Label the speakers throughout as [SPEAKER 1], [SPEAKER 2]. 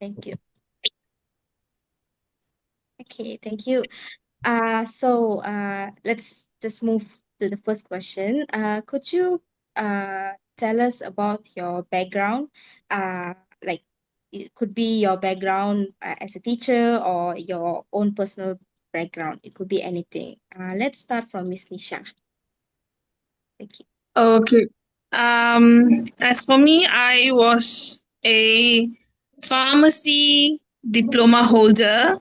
[SPEAKER 1] Thank you. Okay, thank you. So let's just move to the first question. Could you tell us about your background? Like it could be your background as a teacher or your own personal background. It could be anything. Let's start from Miss Nisha. Thank you.
[SPEAKER 2] Okay. As for me, I was a pharmacy diploma holder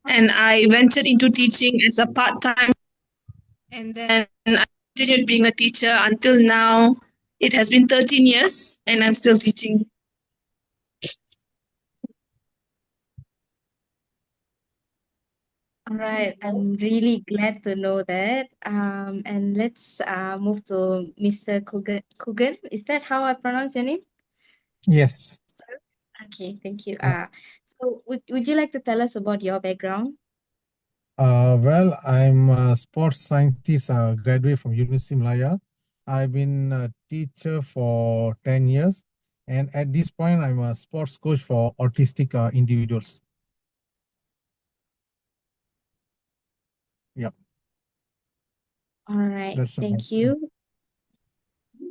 [SPEAKER 2] and I ventured into teaching as a part time, and then I continued being a teacher until now. It has been 13 years and I'm still teaching.
[SPEAKER 1] All right, I'm really glad to know that. And let's move to Mr. Kugen. Kugen, is that how I pronounce your name?
[SPEAKER 3] Yes.
[SPEAKER 1] Okay, thank you.
[SPEAKER 3] Yeah.
[SPEAKER 1] So would you like to tell us about your background?
[SPEAKER 3] Well, I'm a sports scientist, graduate from University Malaya. I've been a teacher for 10 years. And at this point, I'm a sports coach for autistic individuals. Yeah,
[SPEAKER 1] All right,
[SPEAKER 3] that's the
[SPEAKER 1] thank
[SPEAKER 3] background.
[SPEAKER 1] you.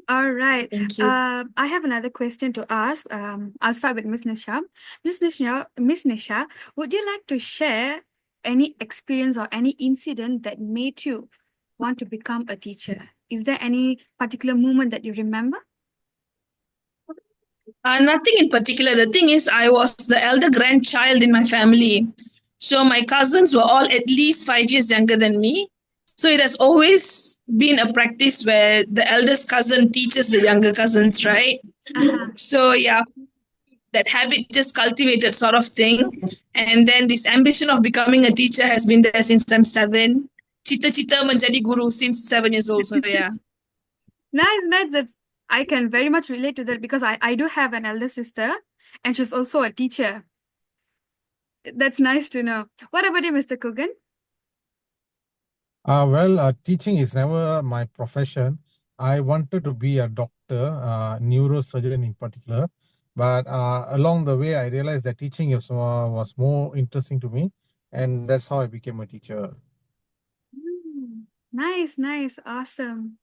[SPEAKER 4] All right.
[SPEAKER 1] Thank you.
[SPEAKER 4] I have another question to ask. I'll start with Miss Nisha. Miss Nisha, would you like to share any experience or any incident that made you want to become a teacher? Is there any particular moment that you remember?
[SPEAKER 2] Nothing in particular. The thing is, I was the elder grandchild in my family. So my cousins were all at least 5 years younger than me. So it has always been a practice where the eldest cousin teaches the younger cousins, right?
[SPEAKER 4] Uh-huh.
[SPEAKER 2] So yeah, that habit just cultivated sort of thing. And then this ambition of becoming a teacher has been there since I'm 7. Cita-cita menjadi guru since 7 years old. So yeah.
[SPEAKER 4] Nice, nice. I can very much relate to that because I do have an elder sister and she's also a teacher. That's nice to know. What about you, Mr. Kugan?
[SPEAKER 3] Well, teaching is never my profession. I wanted to be a doctor, neurosurgeon in particular. But along the way, I realized that teaching was more interesting to me. And that's how I became a teacher.
[SPEAKER 4] Nice, nice, awesome.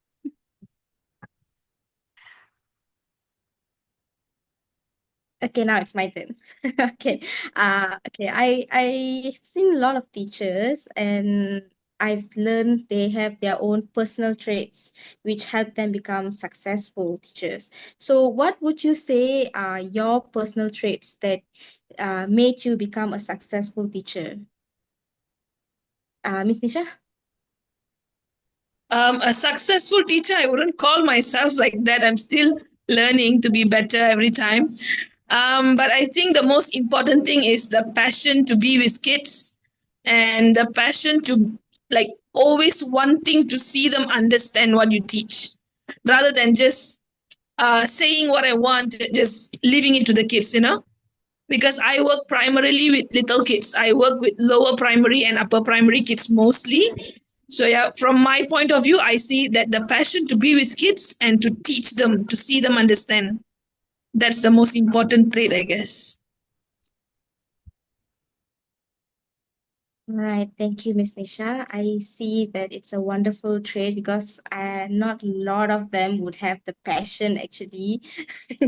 [SPEAKER 1] Okay, now it's my turn. Okay. Okay. I've seen a lot of teachers and I've learned they have their own personal traits which help them become successful teachers. So what would you say are your personal traits that made you become a successful teacher? Miss Nisha?
[SPEAKER 2] A successful teacher, I wouldn't call myself like that. I'm still learning to be better every time. But I think the most important thing is the passion to be with kids and the passion to like always wanting to see them understand what you teach rather than just saying what I want, just leaving it to the kids. Because I work primarily with little kids. I work with lower primary and upper primary kids mostly. So yeah, from my point of view, I see that the passion to be with kids and to teach them, to see them understand, that's the most important trait, I guess.
[SPEAKER 1] Right, thank you, Miss Nisha. I see that it's a wonderful trait because not a lot of them would have the passion actually.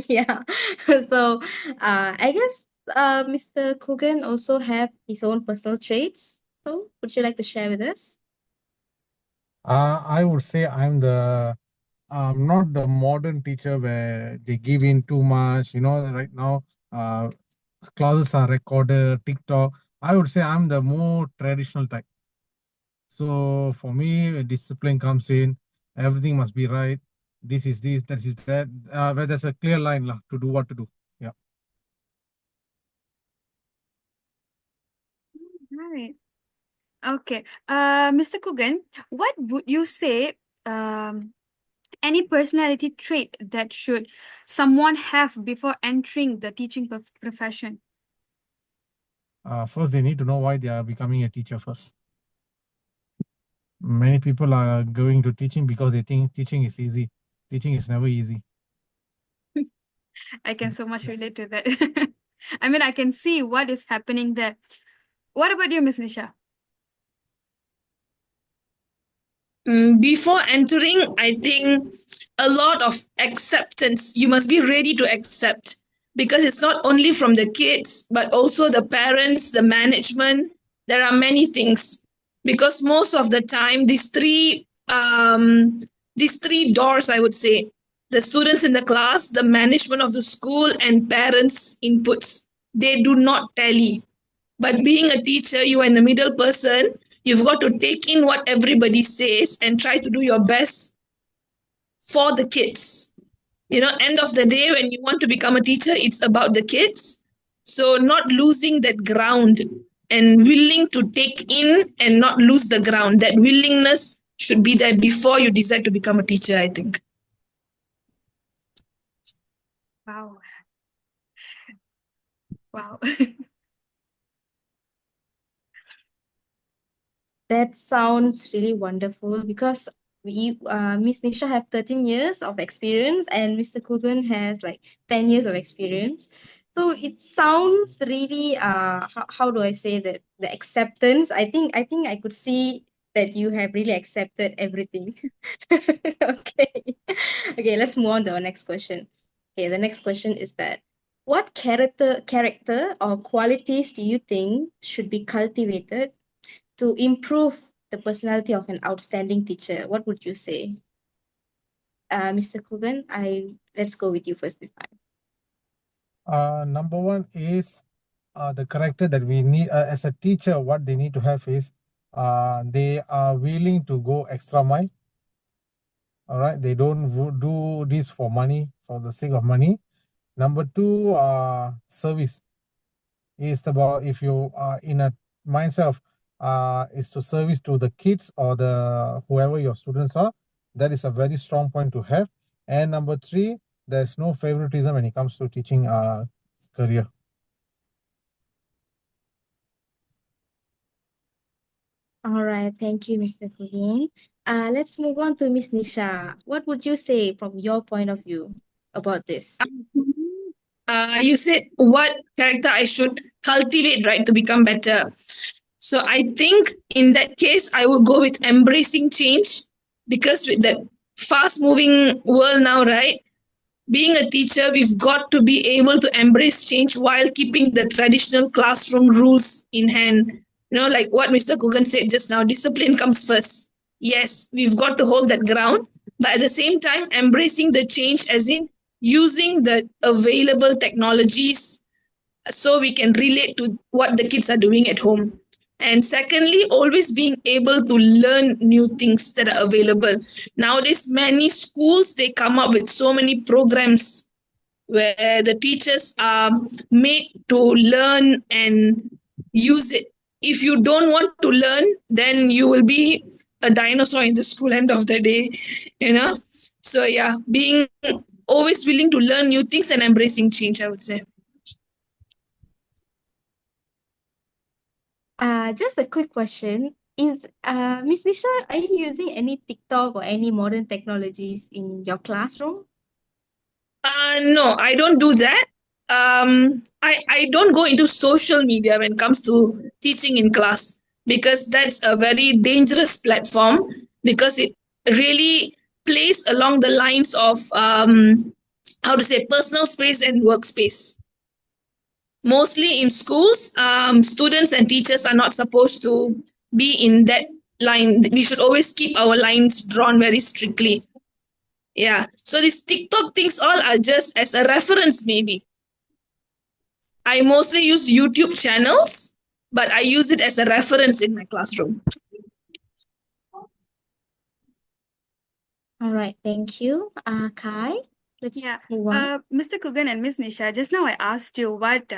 [SPEAKER 1] Yeah. So I guess Mr. Kugan also have his own personal traits. So would you like to share with us?
[SPEAKER 3] I would say I'm not the modern teacher where they give in too much. Right now, classes are recorded, TikTok. I would say I'm the more traditional type. So for me, discipline comes in. Everything must be right. This is this, that is that. Where there's a clear line lah, to do what to do. Yeah.
[SPEAKER 4] Right. Okay. Mr. Kugan, what would you say any personality trait that should someone have before entering the teaching profession?
[SPEAKER 3] First, they need to know why they are becoming a teacher first. Many people are going to teaching because they think teaching is easy. Teaching is never easy.
[SPEAKER 4] I can so much relate to that. I mean, I can see what is happening there. What about you, Miss Nisha?
[SPEAKER 2] Before entering, I think a lot of acceptance. You must be ready to accept because it's not only from the kids, but also the parents, the management. There are many things because most of the time, these three doors, I would say, the students in the class, the management of the school, and parents' inputs, they do not tally. But being a teacher, you are in the middle person. You've got to take in what everybody says and try to do your best for the kids. End of the day, when you want to become a teacher, it's about the kids. So, not losing that ground and willing to take in and not lose the ground. That willingness should be there before you decide to become a teacher, I think.
[SPEAKER 4] Wow. Wow.
[SPEAKER 1] That sounds really wonderful because Miss Nisha have 13 years of experience and Mr. Kugan has like 10 years of experience. So it sounds really how do I say that the acceptance. I think I could see that you have really accepted everything. Okay. Okay, let's move on to our next question. Okay, the next question is that what character or qualities do you think should be cultivated to improve the personality of an outstanding teacher? What would you say? Mr. Kugan, let's go with you first this time.
[SPEAKER 3] Number one is the character that we need as a teacher. What they need to have is they are willing to go extra mile. All right, they don't do this for money, for the sake of money. Number two, service is about if you are in a mindset of is to service to the kids or the whoever your students are. That is a very strong point to have. And number three, there's no favoritism when it comes to teaching career.
[SPEAKER 1] All right, thank you, Mr. Kugan. Let's move on to Miss Nisha. What would you say from your point of view about this?
[SPEAKER 2] You said what character I should cultivate, right, to become better. So I think in that case, I would go with embracing change because with that fast moving world now, right? Being a teacher, we've got to be able to embrace change while keeping the traditional classroom rules in hand. Like what Mr. Kugan said just now, discipline comes first. Yes, we've got to hold that ground, but at the same time, embracing the change as in using the available technologies so we can relate to what the kids are doing at home. And secondly, always being able to learn new things that are available. Nowadays, many schools they come up with so many programs where the teachers are made to learn and use it. If you don't want to learn, then you will be a dinosaur in the school end of the day. So yeah, being always willing to learn new things and embracing change, I would say.
[SPEAKER 1] Just a quick question. Is Miss Nisha, are you using any TikTok or any modern technologies in your classroom?
[SPEAKER 2] No, I don't do that. I don't go into social media when it comes to teaching in class because that's a very dangerous platform because it really plays along the lines of how to say personal space and workspace. Mostly in schools, students and teachers are not supposed to be in that line. We should always keep our lines drawn very strictly. Yeah. So these TikTok things all are just as a reference, maybe. I mostly use YouTube channels, but I use it as a reference in my classroom.
[SPEAKER 1] All right, thank you. Kai, let's
[SPEAKER 4] Yeah.
[SPEAKER 1] move on.
[SPEAKER 4] Mr. Kugan and Miss Nisha, just now I asked you what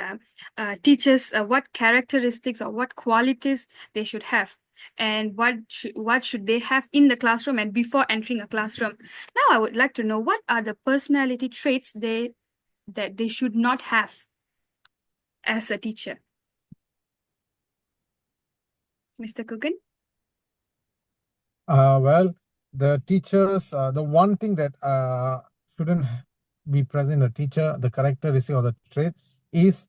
[SPEAKER 4] teachers, what characteristics or what qualities they should have, and what should they have in the classroom and before entering a classroom. Now I would like to know what are the personality traits that they should not have as a teacher. Mr. Kugan?
[SPEAKER 3] Well, the teachers, the one thing that shouldn't be present in a teacher, the characteristic or the trait is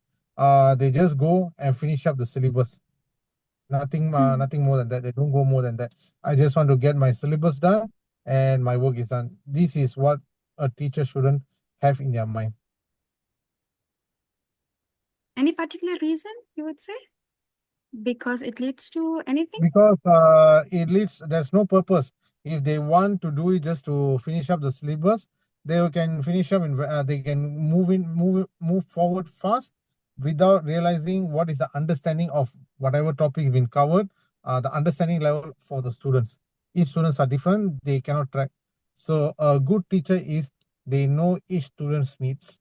[SPEAKER 3] they just go and finish up the syllabus. Nothing more than that. They don't go more than that. I just want to get my syllabus done and my work is done. This is what a teacher shouldn't have in their mind.
[SPEAKER 4] Any particular reason you would say? Because it leads to anything?
[SPEAKER 3] Because it leads, there's no purpose. If they want to do it just to finish up the syllabus, they can finish up and they can move forward fast without realizing what is the understanding of whatever topic has been covered, the understanding level for the students. Each students are different, they cannot track. So a good teacher is they know each student's needs.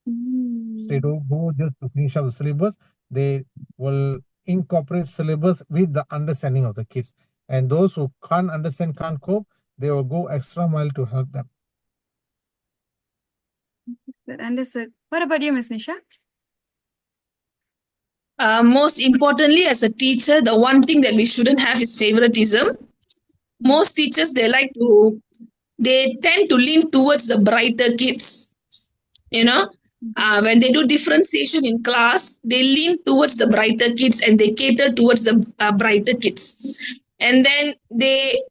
[SPEAKER 3] They don't go just to finish up the syllabus. They will incorporate syllabus with the understanding of the kids. And those who can't understand, can't cope, they will go extra mile to help them.
[SPEAKER 4] Understood. What about you, Miss Nisha?
[SPEAKER 2] Most importantly, as a teacher, the one thing that we shouldn't have is favoritism. Most teachers, they tend to lean towards the brighter kids. You know, when they do differentiation in class, they lean towards the brighter kids and they cater towards the brighter kids. And then the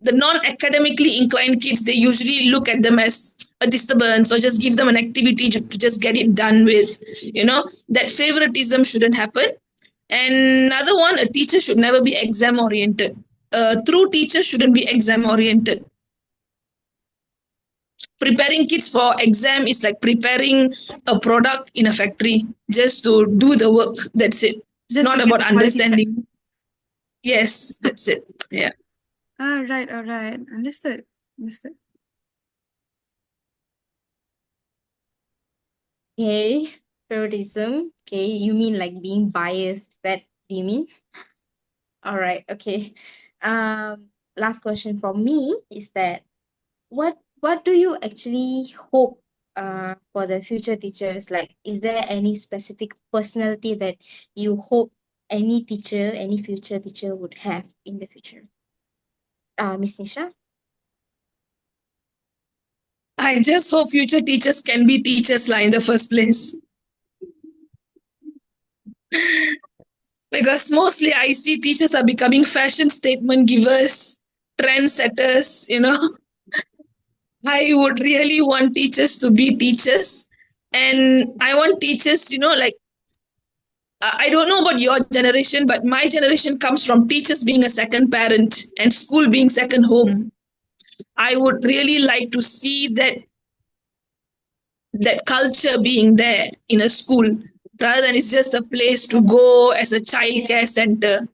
[SPEAKER 2] non-academically inclined kids, they usually look at them as a disturbance or just give them an activity to just get it done with. That favoritism shouldn't happen. And another one, a teacher should never be exam oriented. A true teacher shouldn't be exam oriented. Preparing kids for exam is like preparing a product in a factory just to do the work. That's it. It's
[SPEAKER 4] Just
[SPEAKER 2] not
[SPEAKER 4] to get
[SPEAKER 2] about
[SPEAKER 4] the quality check.
[SPEAKER 2] understanding. Yes, that's it. Yeah.
[SPEAKER 4] All right. Understood.
[SPEAKER 1] Okay, favoritism. Okay, you mean like being biased? Is that what you mean? All right. Okay. Last question from me is that what do you actually hope for the future teachers? Like, is there any specific personality that you hope any teacher, any future teacher would have in the future? Miss Nisha?
[SPEAKER 2] I just hope future teachers can be teachers in the first place. Because mostly I see teachers are becoming fashion statement givers, trendsetters. I would really want teachers to be teachers. And I want teachers, I don't know about your generation, but my generation comes from teachers being a second parent and school being second home. I would really like to see that culture being there in a school rather than it's just a place to go as a child care center.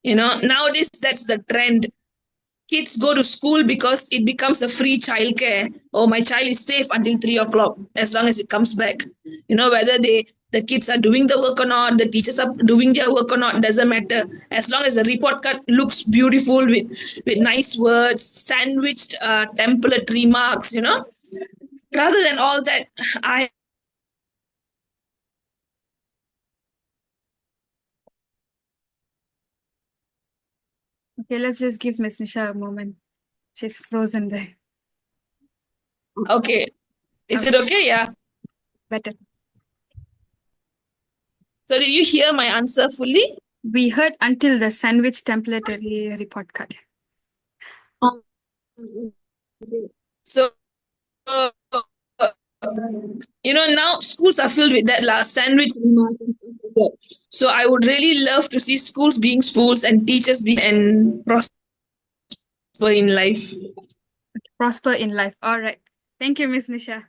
[SPEAKER 2] Nowadays that's the trend. Kids go to school because it becomes a free childcare. Oh, my child is safe until 3 o'clock as long as it comes back. Whether the kids are doing the work or not, the teachers are doing their work or not, doesn't matter. As long as the report card looks beautiful with nice words, sandwiched template remarks, rather than all that, I
[SPEAKER 4] Okay, let's just give Miss Nisha a moment. She's frozen there.
[SPEAKER 2] okay. Is it okay? Yeah.
[SPEAKER 4] Better.
[SPEAKER 2] So did you hear my answer fully?
[SPEAKER 4] We heard until the sandwich template report card.
[SPEAKER 2] So now schools are filled with that last sandwich remarks and stuff like that. So I would really love to see schools being schools and teachers being and prosper in life.
[SPEAKER 4] Prosper in life. All right. Thank you, Miss Nisha.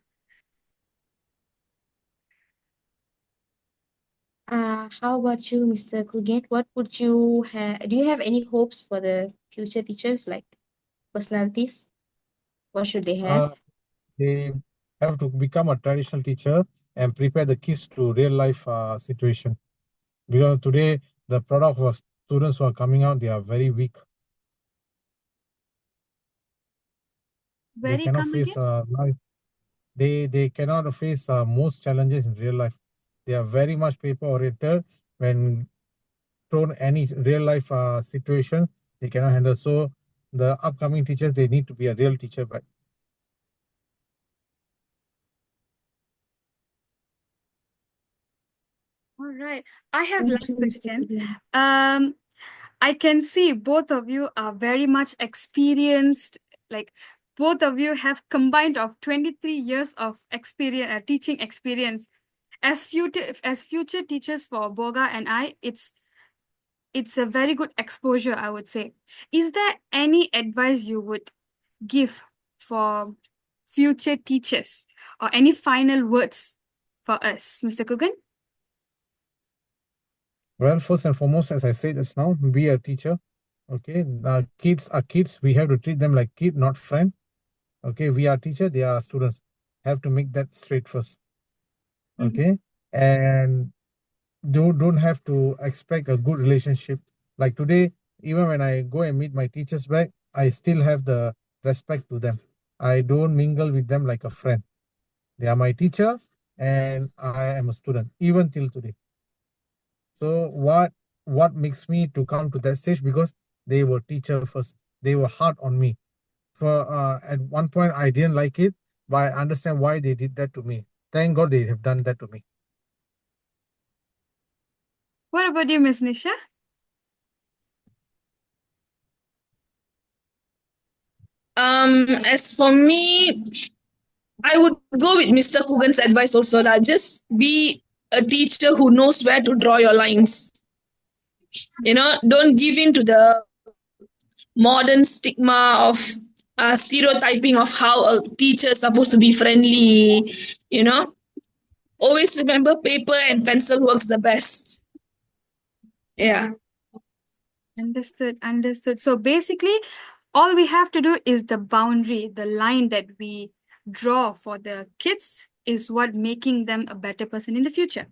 [SPEAKER 1] How about you, Mr. Kugen? What would you have? Do you have any hopes for the future teachers, like personalities? What should they have?
[SPEAKER 3] They have to become a traditional teacher and prepare the kids to real life situation. Because today the product of students who are coming out, they are very weak. They
[SPEAKER 4] Very
[SPEAKER 3] cannot
[SPEAKER 4] come
[SPEAKER 3] face
[SPEAKER 4] again?
[SPEAKER 3] life. They cannot face most challenges in real life. They are very much paper oriented. When thrown any real life situation, they cannot handle. So the upcoming teachers, they need to be a real teacher. But
[SPEAKER 4] All right. I have
[SPEAKER 2] Thank you,
[SPEAKER 4] last
[SPEAKER 2] Mr.
[SPEAKER 4] question.
[SPEAKER 2] Kugen.
[SPEAKER 4] I can see both of you are very much experienced. Like both of you have combined of 23 years of experience, teaching experience. As future teachers for Boga and I, it's a very good exposure, I would say. Is there any advice you would give for future teachers or any final words for us, Mr. Kugan?
[SPEAKER 3] Well, first and foremost, as I said just now, be a teacher. Okay, kids are kids. We have to treat them like kid, not friend. Okay, we are teacher, they are students. Have to make that straight first. Okay, and don't have to expect a good relationship. Like today, even when I go and meet my teachers back, I still have the respect to them. I don't mingle with them like a friend. They are my teacher, and I am a student, even till today. So what makes me to come to that stage? Because they were teacher first. They were hard on me. For at one point I didn't like it, but I understand why they did that to me. Thank God they have done that to me.
[SPEAKER 4] What about you, Miss Nisha?
[SPEAKER 2] As for me, I would go with Mr. Kugan's advice also that just be a teacher who knows where to draw your lines. Don't give in to the modern stigma of stereotyping of how a teacher is supposed to be friendly. You know, always remember paper and pencil works the best. Yeah.
[SPEAKER 4] Understood. So basically, all we have to do is the boundary, the line that we draw for the kids is what making them a better person in the future.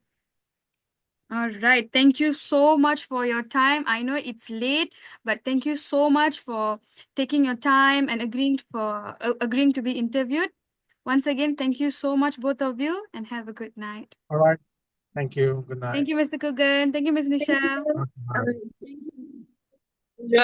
[SPEAKER 4] All right. Thank you so much for your time. I know it's late, but thank you so much for taking your time and agreeing to be interviewed. Once again, thank you so much, both of you, and have a good night.
[SPEAKER 3] All right. Thank you. Good night.
[SPEAKER 4] Thank you, Mr. Kugan. Thank you, Ms. Nisha.
[SPEAKER 3] Bye.
[SPEAKER 2] Enjoy.